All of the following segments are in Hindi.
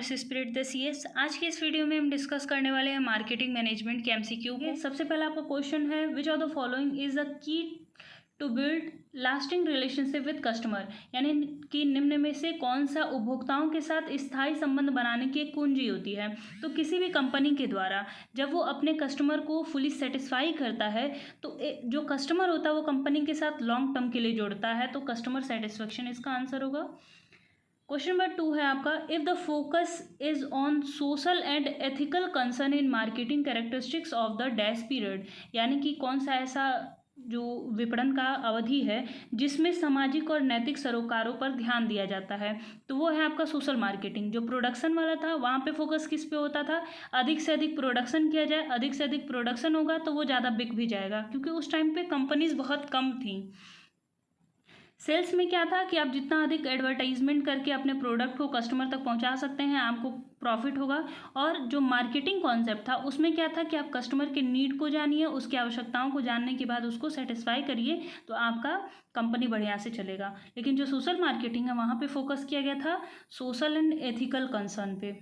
Spirit the CS. आज के इस वीडियो में हम डिस्कस करने वाले हैं मार्केटिंग मैनेजमेंट के एमसीक्यू को। सबसे पहला आपका क्वेश्चन है, which of the following is the key to build lasting relationship with customer, यानी कि निम्न में से कौन सा उपभोक्ताओं के साथ स्थायी संबंध बनाने की एक कुंजी होती है। तो किसी भी कंपनी के द्वारा जब वो अपने कस्टमर को फुली सेटिस्फाई करता है तो जो कस्टमर होता है वो कंपनी के साथ लॉन्ग टर्म के लिए जोड़ता है, तो कस्टमर सेटिस्फेक्शन इसका आंसर होगा। क्वेश्चन नंबर 2 है आपका, if the focus is on social and ethical concern in marketing characteristics of the dash period, यानी कि कौन सा ऐसा जो विपणन का अवधि है जिसमें सामाजिक और नैतिक सरोकारों पर ध्यान दिया जाता है, तो वो है आपका सोशल मार्केटिंग। जो प्रोडक्शन वाला था वहाँ पे फोकस किस पे होता था, अधिक से अधिक प्रोडक्शन किया जाए, अधिक से अधिक प्रोडक्शन होगा तो वो ज़्यादा बिक भी जाएगा, क्योंकि उस टाइम पे कंपनीज बहुत कम थी। सेल्स में क्या था कि आप जितना अधिक एडवर्टाइजमेंट करके अपने प्रोडक्ट को कस्टमर तक पहुंचा सकते हैं आपको प्रॉफिट होगा। और जो मार्केटिंग कॉन्सेप्ट था उसमें क्या था कि आप कस्टमर के नीड को जानिए, उसकी आवश्यकताओं को जानने के बाद उसको सेटिस्फाई करिए तो आपका कंपनी बढ़िया से चलेगा। लेकिन जो सोशल मार्केटिंग है वहाँ पे फोकस किया गया था सोशल एंड एथिकल कंसर्न पे।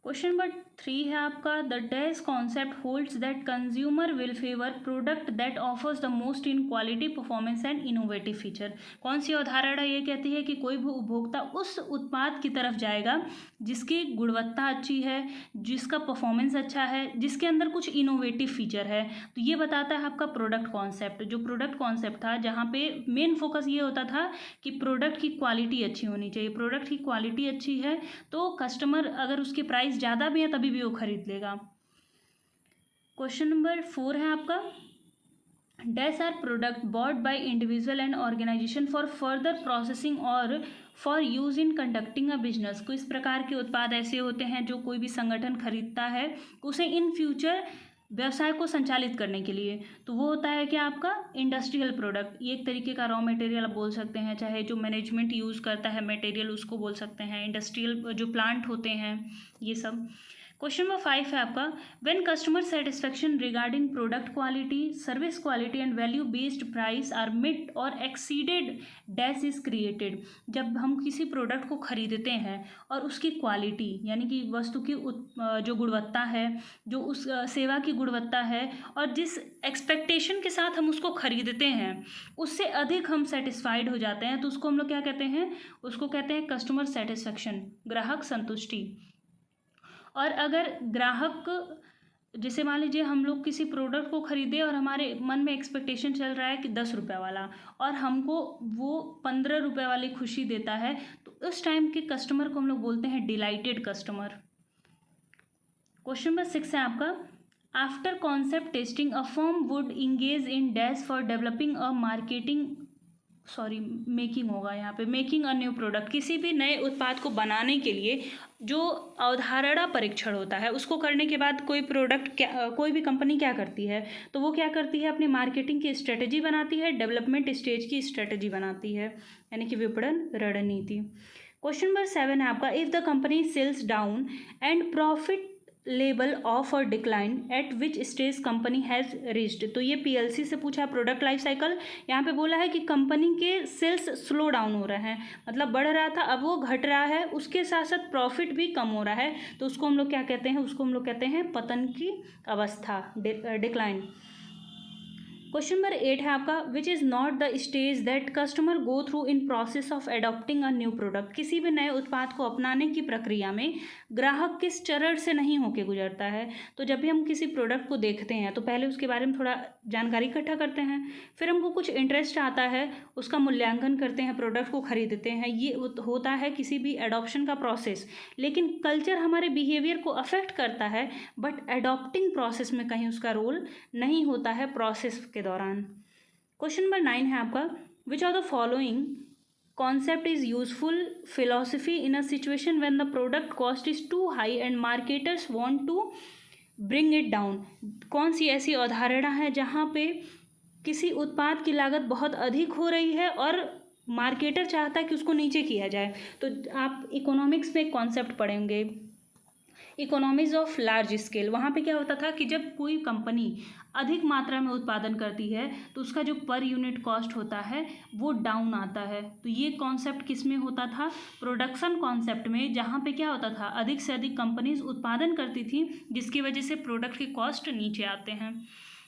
क्वेश्चन नंबर 3 है आपका, the dash concept holds that consumer will favour product that offers the most in quality performance and innovative feature. कौन सी अवधारणा ये कहती है कि कोई भी उपभोक्ता उस उत्पाद की तरफ जाएगा जिसकी गुणवत्ता अच्छी है, जिसका परफॉर्मेंस अच्छा है, जिसके अंदर कुछ इनोवेटिव फीचर है। तो ये बताता है आपका प्रोडक्ट कॉन्सेप्ट। जो प्रोडक्ट कॉन्सेप्ट था जहाँ पे मेन फोकस ये होता था कि प्रोडक्ट की क्वालिटी अच्छी होनी चाहिए। प्रोडक्ट की क्वालिटी अच्छी है तो कस्टमर अगर उसके प्राइस ज़्यादा भी है तभी भी वो खरीद लेगा। क्वेश्चन नंबर 4 है आपका, dash are product bought by individual and organisation for further processing और for use in conducting a business. कुछ प्रकार के उत्पाद ऐसे होते हैं जो कोई भी संगठन खरीदता है उसे इन फ्यूचर व्यवसाय को संचालित करने के लिए, तो वो होता है कि आपका इंडस्ट्रियल प्रोडक्ट। ये एक तरीके का रॉ मटेरियल आप बोल सकते हैं, चाहे जो मैनेजमेंट यूज़ करता है मटेरियल उसको बोल सकते हैं। इंडस्ट्रियल जो प्लांट होते हैं ये सब। क्वेश्चन नंबर 5 है आपका, when customer satisfaction regarding product quality, service quality and value based price are met or exceeded dash is created. जब हम किसी प्रोडक्ट को खरीदते हैं और उसकी क्वालिटी यानी कि वस्तु की जो गुणवत्ता है, जो उस सेवा की गुणवत्ता है और जिस एक्सपेक्टेशन के साथ हम उसको खरीदते हैं उससे अधिक हम सेटिस्फाइड हो जाते हैं, तो उसको हम लोग क्या कहते हैं, उसको कहते हैं कस्टमर सेटिस्फेक्शन, ग्राहक संतुष्टि। और अगर ग्राहक, जैसे मान लीजिए हम लोग किसी प्रोडक्ट को खरीदे और हमारे मन में एक्सपेक्टेशन चल रहा है कि 10 रुपये वाला और हमको वो 15 रुपये वाली खुशी देता है, तो उस टाइम के कस्टमर को हम लोग बोलते हैं डिलाइटेड कस्टमर। क्वेश्चन नंबर 6 है आपका, after concept testing a firm would engage in dash for developing a making होगा यहाँ पे, मेकिंग अ न्यू प्रोडक्ट। किसी भी नए उत्पाद को बनाने के लिए जो अवधारणा परीक्षण होता है उसको करने के बाद कोई भी कंपनी क्या करती है, तो वो क्या करती है, अपनी मार्केटिंग की स्ट्रेटजी बनाती है, डेवलपमेंट स्टेज की स्ट्रेटजी बनाती है, यानी कि विपणन रणनीति। क्वेश्चन नंबर 7 है आपका, if the company sales down and profit level off और decline at which stage company has reached. तो ये पीएलसी से पूछा, प्रोडक्ट लाइफ साइकिल। यहाँ पे बोला है कि कंपनी के सेल्स स्लो डाउन हो रहे हैं, मतलब बढ़ रहा था अब वो घट रहा है, उसके साथ साथ प्रॉफिट भी कम हो रहा है, तो उसको हम लोग क्या कहते हैं, उसको हम लोग कहते हैं पतन की अवस्था, डिक्लाइन। क्वेश्चन नंबर 8 है आपका, which is not the stage that customer go through in process of adopting a new product. किसी भी नए उत्पाद को अपनाने की प्रक्रिया में ग्राहक किस चरण से नहीं होकर गुजरता है। तो जब भी हम किसी प्रोडक्ट को देखते हैं तो पहले उसके बारे में थोड़ा जानकारी इकट्ठा करते हैं, फिर हमको कुछ इंटरेस्ट आता है, उसका मूल्यांकन करते हैं, प्रोडक्ट को खरीदते हैं। ये होता है किसी भी एडॉप्शन का प्रोसेस। लेकिन कल्चर हमारे बिहेवियर को अफेक्ट करता है, बट एडॉप्टिंग प्रोसेस में कहीं उसका रोल नहीं होता है प्रोसेस के दौरान। क्वेश्चन नंबर 9 है आपका, which of the following concept is useful philosophy in a situation when the product cost is too high and marketers want to bring it down। कौन सी ऐसी अवधारणा है जहाँ पे किसी उत्पाद की लागत बहुत अधिक हो रही है और मार्केटर चाहता है कि उसको नीचे किया जाए। तो आप इकोनॉमिक्स में एक कॉन्सेप्ट पढ़ेंगे, इकोनॉमीज ऑफ लार्ज स्केल, वहाँ पे क्या होता था कि जब कोई कंपनी अधिक मात्रा में उत्पादन करती है तो उसका जो पर यूनिट कॉस्ट होता है वो डाउन आता है। तो ये कॉन्सेप्ट किस में होता था? प्रोडक्शन कॉन्सेप्ट में, जहाँ पे क्या होता था, अधिक से अधिक कंपनीज उत्पादन करती थी जिसकी वजह से प्रोडक्ट के कॉस्ट नीचे आते हैं।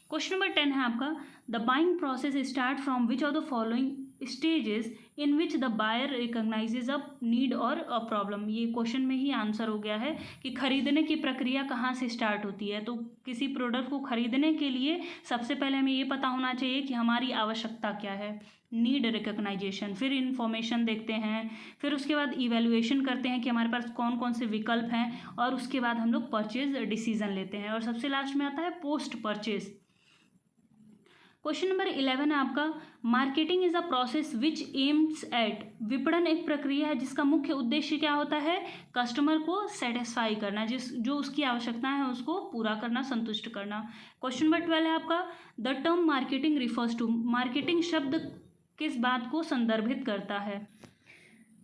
क्वेश्चन नंबर 10 है आपका, the buying process start from which of the following stages in which the buyer recognises a need or a problem. ये क्वेश्चन में ही आंसर हो गया है कि खरीदने की प्रक्रिया कहाँ से स्टार्ट होती है। तो किसी प्रोडक्ट को खरीदने के लिए सबसे पहले हमें ये पता होना चाहिए कि हमारी आवश्यकता क्या है, नीड रिकॉग्नाइजेशन, फिर इन्फॉर्मेशन देखते हैं, फिर उसके बाद इवेल्युएशन करते हैं कि हमारे पास कौन कौन से विकल्प हैं, और उसके बाद हम लोग परचेज डिसीजन लेते हैं, और सबसे लास्ट में आता है पोस्ट परचेज। क्वेश्चन नंबर 11 है आपका, marketing is a process which aims at, विपणन एक प्रक्रिया है जिसका मुख्य उद्देश्य क्या होता है? कस्टमर को सेटिस्फाई करना, जो उसकी आवश्यकता है उसको पूरा करना, संतुष्ट करना। क्वेश्चन नंबर 12 है आपका, the term marketing refers to, marketing शब्द किस बात को संदर्भित करता है?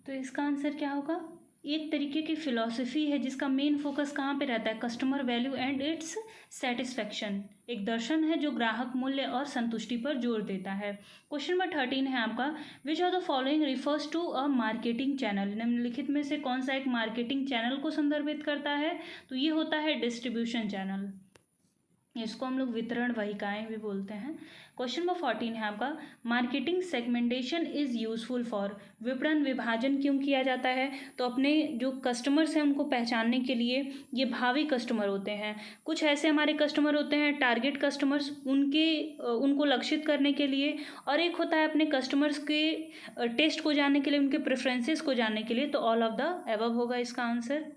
तो इसका आंसर क्या होगा? एक तरीके की फिलॉसफी है जिसका मेन फोकस कहाँ पे रहता है? Customer value and it's satisfaction. एक दर्शन है जो ग्राहक मूल्य और संतुष्टि पर जोर देता है। क्वेश्चन नंबर 13 है आपका, which of the following refers to a marketing channel, निम्नलिखित में से कौन सा एक मार्केटिंग चैनल को संदर्भित करता है? तो ये होता है डिस्ट्रीब्यूशन चैनल, इसको हम लोग वितरण वाहिकाएं भी बोलते हैं। क्वेश्चन नंबर 14 है आपका, marketing segmentation is useful for, विपणन विभाजन क्यों किया जाता है? तो अपने जो कस्टमर्स हैं उनको पहचानने के लिए। ये भावी कस्टमर होते हैं, कुछ ऐसे हमारे कस्टमर होते हैं टारगेट कस्टमर्स, उनको लक्षित करने के लिए, और एक होता है अपने कस्टमर्स के टेस्ट को जानने के लिए, उनके प्रेफरेंसेस को जानने के लिए। तो ऑल ऑफ द एबव होगा इसका आंसर।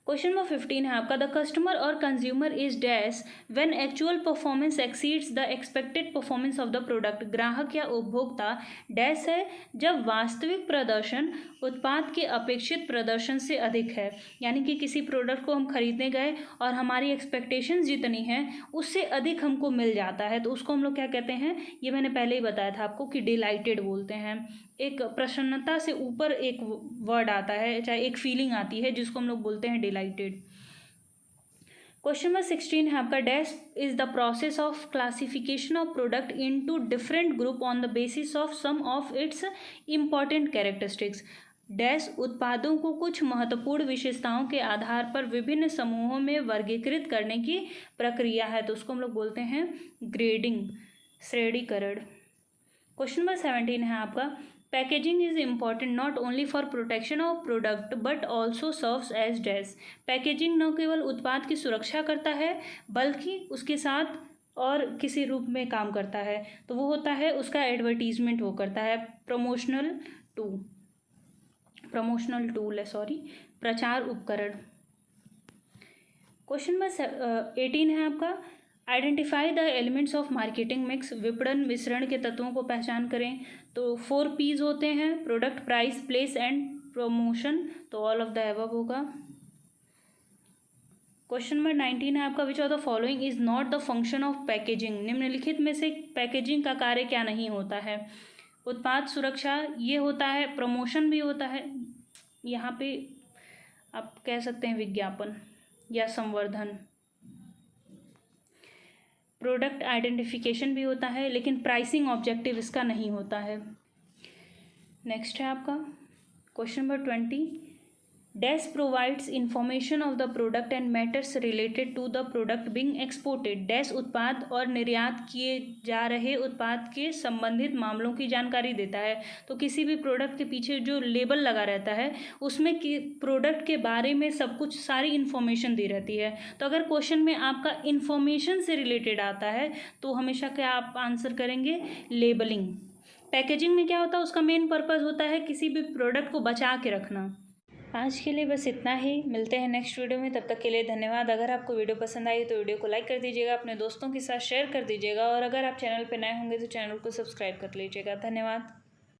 क्वेश्चन नंबर 15 है आपका, द कस्टमर और consumer is dash when actual performance exceeds the expected performance of the product, ग्राहक या उपभोक्ता डैश है जब वास्तविक प्रदर्शन उत्पाद के अपेक्षित प्रदर्शन से अधिक है। यानी कि किसी प्रोडक्ट को हम खरीदने गए और हमारी एक्सपेक्टेशंस जितनी हैं उससे अधिक हमको मिल जाता है, तो उसको हम लोग क्या कहते हैं? ये मैंने पहले ही बताया था आपको कि डिलाइटेड बोलते हैं। एक प्रसन्नता से ऊपर एक वर्ड आता है, चाहे एक फीलिंग आती है, जिसको हम लोग बोलते हैं डिलाइटेड। क्वेश्चन नंबर 16 है आपका, dash is the process of classification of product into different group on the basis of some of its important characteristics, dash उत्पादों को कुछ महत्वपूर्ण विशेषताओं के आधार पर विभिन्न समूहों में वर्गीकृत करने की प्रक्रिया है। तो उसको हम लोग बोलते हैं ग्रेडिंग, श्रेणीकरण। क्वेश्चन नंबर 17 है आपका, packaging is important not only for protection of product but also serves as dash, packaging न केवल उत्पाद की सुरक्षा करता है बल्कि उसके साथ और किसी रूप में काम करता है। तो वो होता है उसका एडवर्टीजमेंट, वो करता है प्रमोशनल टूल है, प्रचार उपकरण। क्वेश्चन नंबर 18 है आपका, identify the elements of marketing mix, विपणन मिश्रण के तत्वों को पहचान करें। तो 4 P's होते हैं, product, price, place and promotion. तो ऑल ऑफ द अबव होगा। क्वेश्चन नंबर 19 है आपका, which of the following is not the function of packaging, निम्नलिखित में से पैकेजिंग का कार्य क्या नहीं होता है? उत्पाद सुरक्षा ये होता है, प्रमोशन भी होता है, यहाँ पे आप कह सकते हैं विज्ञापन या संवर्धन, प्रोडक्ट आइडेंटिफिकेशन भी होता है, लेकिन प्राइसिंग ऑब्जेक्टिव इसका नहीं होता है। नेक्स्ट है आपका question number 20, dash provides information of the product and matters related to the product being exported, dash उत्पाद और निर्यात किए जा रहे उत्पाद के संबंधित मामलों की जानकारी देता है। तो किसी भी प्रोडक्ट के पीछे जो लेबल लगा रहता है उसमें कि प्रोडक्ट के बारे में सब कुछ, सारी इन्फॉर्मेशन दी रहती है। तो अगर क्वेश्चन में आपका इन्फॉर्मेशन से रिलेटेड आता है तो हमेशा क्या आप आंसर करेंगे? लेबलिंग। पैकेजिंग में क्या होता है? उसका मेन पर्पज़ होता है किसी भी प्रोडक्ट को बचा के रखना। आज के लिए बस इतना ही, मिलते हैं नेक्स्ट वीडियो में, तब तक के लिए धन्यवाद। अगर आपको वीडियो पसंद आई तो वीडियो को लाइक कर दीजिएगा, अपने दोस्तों के साथ शेयर कर दीजिएगा, और अगर आप चैनल पर नए होंगे तो चैनल को सब्सक्राइब कर लीजिएगा। धन्यवाद।